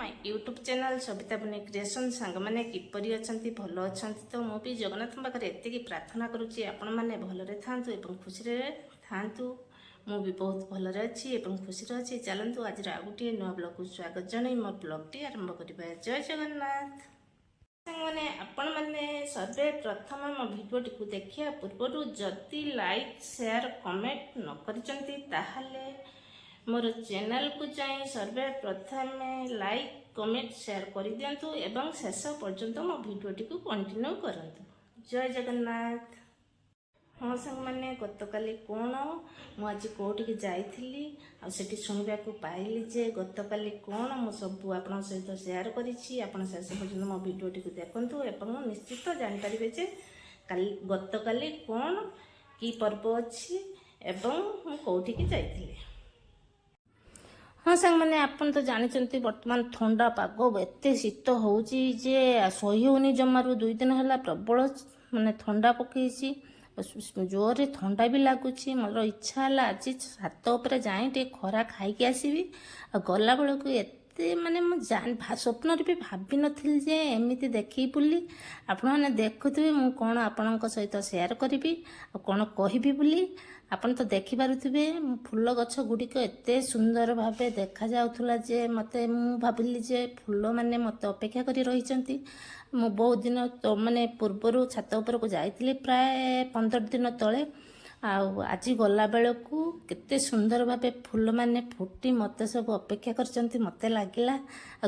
My YouTube channel Sabita बनी creation सांग मैंने किपरि अछंती भल अछंती तो मु भी जगन्नाथ पाखे एतिकी प्रार्थना करुच्ची आपण मैंने भलरे थांतु एवं खुशी रे थांतु मु भी बहुत भलरे अच्छी एवं खुशी अच्छी चलतु आज आ गोटे नुआ ब्लॉग को स्वागत जनाई मोर ब्लॉग टी आरंभ करिबा। जय जगन्नाथ मैंने आपण मैंने सर्वे प्रथम मो वीडियो टी को देखिया पूर्व जदि लाइक शेयर कमेंट न करिसंती ताहाले मोर चैनल को जाई सर्वे प्रथम लाइक कमेंट शेयर कर दिंतु एवं शेष पर्यंत मो भिडियोटी को कंटिन्यू करंतु। जय जगन्नाथ। हाँ सांग मैंने गतकाली कौन मुझे कौटी जाइली आठी शुणा पाइली जे गतकाली कौन मु सब आप सहित शेयर करी शेष पर्यटन मो भिडियोटी को देखूँ एवं निश्चित जानीपारे जे गतकाली कौन कि पर्व अच्छी एवं कौटी जाइली। हाँ सांग मैंने आपन तो जानते बर्तमान ठंडा पाग एत शीत हो सही होनी जमारू 2 दिन है प्रबल माने ठंडा पकई जोर ठंडा भी लगुच मोर इच्छा है आज छात उपर जाए टे खरा खाई आसबि गला बेलू एते माने स्वप्न भी भाभी नी जे एमती देखी बुली आपने देखुवे मु कौन आपण सहित शेयर करी कौन कहबी बोली आपन तो देखि पारुथिबे फूल गछ गुड़िक एते सुंदर भावे देखा जाउथुला जे मते मु भाबिली जे फूल माने मते अपेक्षा करी रहिचंती। मु बहुत दिन तो माने पूर्वरु छात ऊपर को जाइतिली प्राय 15 दिन तले आज गला बेलू केते सुंदर भावे फूल माने फुटी मते सब अपेक्षा करचंती मते लागिला।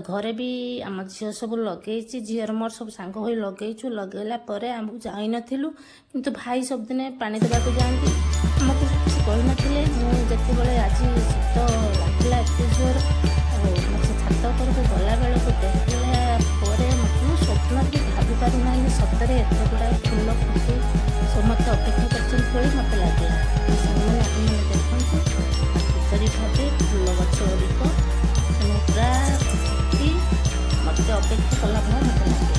घरे भी आम झील सब लगे झीर मोर सब सांग होई लगेचु लगेला परे आमको जाई नथिलु किंतु भाई सब दिन पानी देवा को जाती आमको कही नथिले मुझे आज शीत लगिला एत जोर मत छात उपर को गला बेलू देखला परे मत स्वप्न भी भाभी पारि ना सतरे एत गुड़ा फूल फुटी सब मत अपेक्षा कर मत लगे मैंने देखते किपरि भावे फूल गछ गुड़िक पूरा मत अपेक्षा कला मत लगे।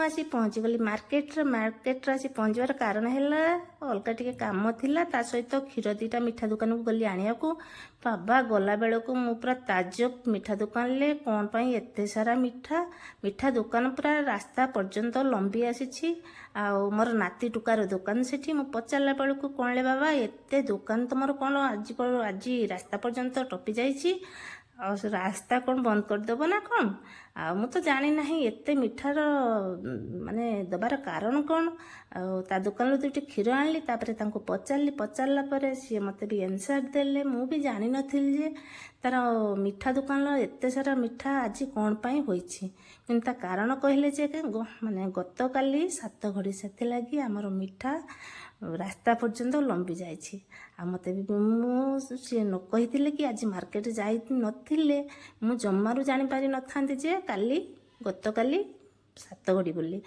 आसी पहुँची गली मार्केट आसी पहुँचवार कारण है अलग टे कम थिला ता सहित क्षीर 2टा मीठा दुकान को गली आनिया को बाबा गला बेलू मु पूरा ताजुब मीठा दुकान ले कौन पाई एते सारा मीठा दुकान पूरा रास्ता पर्यंत लंबी आसी मोर नाती टुकार दुकान सेठी मु पचारा बेलू कौन ले बाबा एते दुकान तुम कौन आज रास्ता पर्यंत टपी जाइए रास्ता कौन बंद करदेव ना कौन ଆଉ ମୁଁ ତ ଜାଣି ନାହିଁ ଏତେ ମିଠାର ମାନେ ଦେବାର କାରଣ କ'ଣ। ଆଉ ତା ଦୋକାନରୁ ଦୁଇଟି କ୍ଷୀର ଆଣିଲି, ତାପରେ ତାଙ୍କୁ ପଚାରିଲା ପରେ ସିଏ ମୋତେ ବି ଆନ୍ସର୍ ଦେଲେ। ମୁଁ ବି ଜାଣିନଥିଲି ଯେ ତାର ମିଠା ଦୋକାନର ଏତେ ସାରା ମିଠା ଆଜି କ'ଣ ପାଇଁ ହୋଇଛି, କିନ୍ତୁ ତା କାରଣ କହିଲେ ଯେ ମାନେ ଗତକାଲି 7 ଘଡ଼ି, ସେଥିଲାଗି ଆମର ମିଠା ରାସ୍ତା ପର୍ଯ୍ୟନ୍ତ ଲମ୍ବି ଯାଇଛି। ଆଉ ମୋତେ ବି ସିଏ ନ କହିଥିଲେ କି ଆଜି ମାର୍କେଟ ଯାଇ ନଥିଲେ ମୁଁ ଜମାରୁ ଜାଣିପାରିନଥାନ୍ତି ଯେ ଗତକାଲି 7 ଘଡ଼ି ବୋଲି।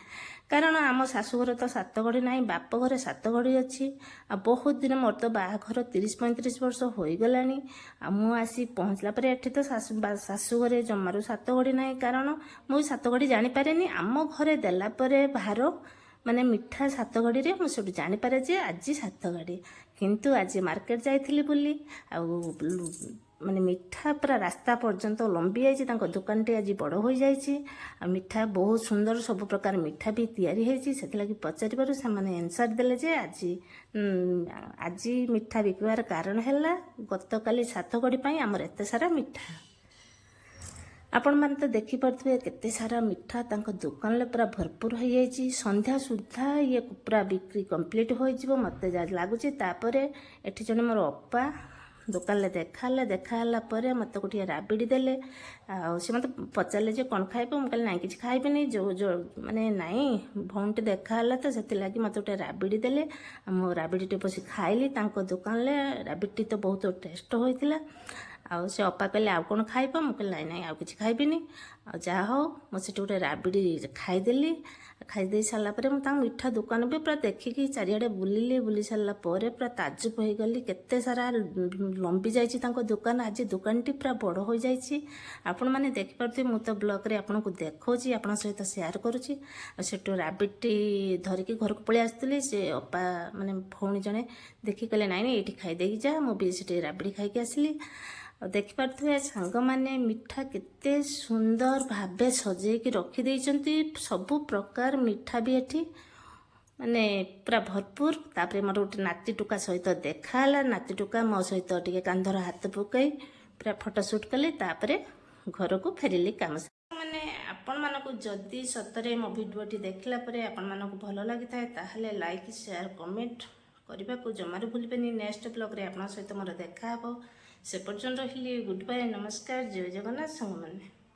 କାରଣ ଆମ ଶାଶୁଘର ତ 7 ଘଡ଼ି ନାହିଁ, ବାପ ଘରେ 7 ଘଡ଼ି ଅଛି। ଆଉ ବହୁତ ଦିନ, ମୋର ତ ବାହାଘର 30-35 ବର୍ଷ ହୋଇଗଲାଣି। ଆଉ ମୁଁ ଆସି ପହଞ୍ଚିଲା ପରେ ଏଠି ତ ଶାଶୁଘରେ ଜମାରୁ 7 ଘଡ଼ି ନାହିଁ, କାରଣ ମୁଁ 7 ଘଡ଼ି ଜାଣିପାରେନି। ଆମ ଘରେ ଦେଲା ପରେ ଭାର ମାନେ ମିଠା 7 ଘଡ଼ିରେ ମୁଁ ସେଠୁ ଜାଣିପାରେ ଯେ ଆଜି 7 ଘଡ଼ି। କିନ୍ତୁ ଆଜି ମାର୍କେଟ ଯାଇଥିଲି ବୋଲି ଆଉ ମାନେ ମିଠା ପୁରା ରାସ୍ତା ପର୍ଯ୍ୟନ୍ତ ଲମ୍ବି ଯାଇଛି। ତାଙ୍କ ଦୋକାନଟି ଆଜି ବଡ଼ ହୋଇଯାଇଛି। ଆଉ ମିଠା ବହୁତ ସୁନ୍ଦର, ସବୁ ପ୍ରକାର ମିଠା ବି ତିଆରି ହେଇଛି। ସେଥିଲାଗି ପଚାରିବାରୁ ସେମାନେ ଆନ୍ସର୍ ଦେଲେ ଯେ ଆଜି ମିଠା ବିକିବାର କାରଣ ହେଲା ଗତକାଲି 7 ଘଡ଼ି ପାଇଁ ଆମର ଏତେ ସାରା ମିଠା। ଆପଣମାନେ ତ ଦେଖିପାରୁଥିବେ କେତେ ସାରା ମିଠା ତାଙ୍କ ଦୋକାନରେ ପୁରା ଭରପୁର ହୋଇଯାଇଛି। ସନ୍ଧ୍ୟା ସୁଦ୍ଧା ଇଏ ପୁରା ବିକ୍ରି କମ୍ପ୍ଲିଟ୍ ହୋଇଯିବ ମୋତେ ଯାହା ଲାଗୁଛି। ତାପରେ ଏଠି ଜଣେ ମୋର ଅପା ଦୋକାନରେ ଦେଖାହେଲା ପରେ ମୋତେ ଗୋଟିଏ ରାବିଡ଼ି ଦେଲେ। ଆଉ ସେ ମୋତେ ପଚାରିଲେ ଯେ କ'ଣ ଖାଇବ, ମୁଁ କହିଲି ନାଇଁ କିଛି ଖାଇବିନି, ମାନେ ନାଇଁ ଭଉଣୀଟି ଦେଖାହେଲା ତ ସେଥିଲାଗି ମୋତେ ଗୋଟେ ରାବିଡ଼ି ଦେଲେ। ଆଉ ମୁଁ ରାବିଡ଼ିଟେ ବସି ଖାଇଲି। ତାଙ୍କ ଦୋକାନରେ ରାବିଡ଼ିଟି ତ ବହୁତ ଟେଷ୍ଟ ହୋଇଥିଲା। ଆଉ ସେ ଅପା କହିଲେ ଆଉ କ'ଣ ଖାଇବ, ମୁଁ କହିଲି ନାଇଁ ଆଉ କିଛି ଖାଇବିନି। ଆଉ ଯାହା ହଉ ମୁଁ ସେଠି ଗୋଟେ ରାବିଡ଼ି ଖାଇଦେଲି। ଖାଇଦେଇ ସାରିଲା ପରେ ମୁଁ ତାଙ୍କ ମିଠା ଦୋକାନ ବି ପୁରା ଦେଖିକି ଚାରିଆଡ଼େ ବୁଲି ସାରିଲା ପରେ ପୁରା ତାଜୁବ ହୋଇଗଲି। କେତେ ସାରା ଲମ୍ବି ଯାଇଛି ତାଙ୍କ ଦୋକାନ। ଆଜି ଦୋକାନଟି ପୁରା ବଡ଼ ହୋଇଯାଇଛି। ଆପଣମାନେ ଦେଖିପାରୁଥିବେ, ମୁଁ ତ ବ୍ଲଗ୍ରେ ଆପଣଙ୍କୁ ଦେଖାଉଛି, ଆପଣଙ୍କ ସହିତ ସେୟାର କରୁଛି। ଆଉ ସେଠୁ ରାବିଡ଼ିଟି ଧରିକି ଘରକୁ ପଳେଇ ଆସିଥିଲି। ସେ ଅପା ମାନେ ଭଉଣୀ ଜଣେ ଦେଖି କହିଲେ ନାଇଁ ଏଇଠି ଖାଇଦେଇକି ଯା। ମୁଁ ବି ସେଠି ରାବିଡ଼ି ଖାଇକି ଆସିଲି। ଆଉ ଦେଖିପାରୁଥିବେ ସାଙ୍ଗମାନେ ମିଠା କେତେ ସୁନ୍ଦର ଭାବେ ସଜେଇକି ରଖିଦେଇଛନ୍ତି। ସବୁ ପ୍ରକାର ମିଠା ବି ଏଠି ମାନେ ପୁରା ଭରପୁର। ତାପରେ ମୋର ଗୋଟେ ନାତି ଟୋକା ସହିତ ଦେଖାହେଲା। ନାତି ଟୋକା ମୋ ସହିତ ଟିକେ କାନ୍ଧର ହାତ ପକାଇ ପୁରା ଫଟୋ ସୁଟ୍ କଲି। ତାପରେ ଘରକୁ ଫେରିଲି କାମ। ମାନେ ଆପଣମାନଙ୍କୁ ଯଦି ସତରେ ମୋ ଭିଡ଼ିଓଟି ଦେଖିଲା ପରେ ଆପଣମାନଙ୍କୁ ଭଲ ଲାଗିଥାଏ ତାହେଲେ ଲାଇକ୍, ସେୟାର, କମେଣ୍ଟ କରିବାକୁ ଜମାରୁ ଭୁଲିବେନି। ନେକ୍ସଟ ବ୍ଲଗ୍ରେ ଆପଣଙ୍କ ସହିତ ମୋର ଦେଖା ହେବ। ସେ ପର୍ଯ୍ୟନ୍ତ ରହିଲି। ଗୁଡ୍ ବାଏ, ନମସ୍କାର, ଜୟ ଜଗନ୍ନାଥ ସାଙ୍ଗମାନେ।